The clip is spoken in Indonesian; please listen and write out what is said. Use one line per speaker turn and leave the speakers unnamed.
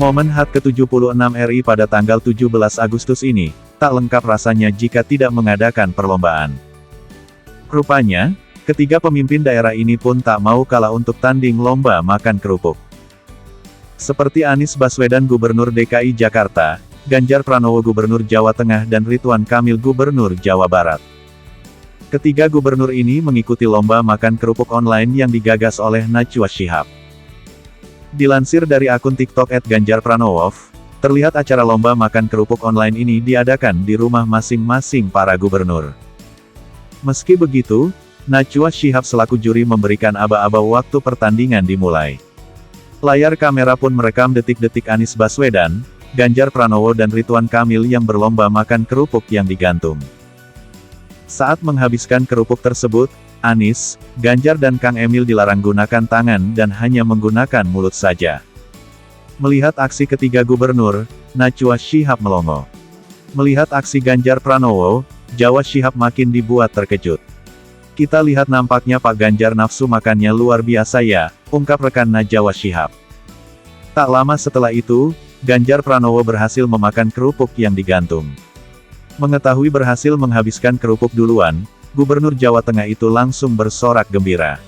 Momen HUT ke-76 RI pada tanggal 17 Agustus ini, tak lengkap rasanya jika tidak mengadakan perlombaan. Rupanya, ketiga pemimpin daerah ini pun tak mau kalah untuk tanding lomba makan kerupuk. Seperti Anies Baswedan Gubernur DKI Jakarta, Ganjar Pranowo Gubernur Jawa Tengah dan Ridwan Kamil Gubernur Jawa Barat. Ketiga gubernur ini mengikuti lomba makan kerupuk online yang digagas oleh Najwa Shihab. Dilansir dari akun TikTok @ganjarpranowo, terlihat acara lomba makan kerupuk online ini diadakan di rumah masing-masing para gubernur. Meski begitu, Najwa Shihab selaku juri memberikan aba-aba waktu pertandingan dimulai. Layar kamera pun merekam detik-detik Anies Baswedan, Ganjar Pranowo dan Ridwan Kamil yang berlomba makan kerupuk yang digantung. Saat menghabiskan kerupuk tersebut, Anies, Ganjar dan Kang Emil dilarang gunakan tangan dan hanya menggunakan mulut saja. Melihat aksi ketiga gubernur, Najwa Shihab melongo. Melihat aksi Ganjar Pranowo, Jawa Shihab makin dibuat terkejut. Kita lihat nampaknya Pak Ganjar nafsu makannya luar biasa ya, ungkap rekan Najwa Shihab. Tak lama setelah itu, Ganjar Pranowo berhasil memakan kerupuk yang digantung. Mengetahui berhasil menghabiskan kerupuk duluan, Gubernur Jawa Tengah itu langsung bersorak gembira.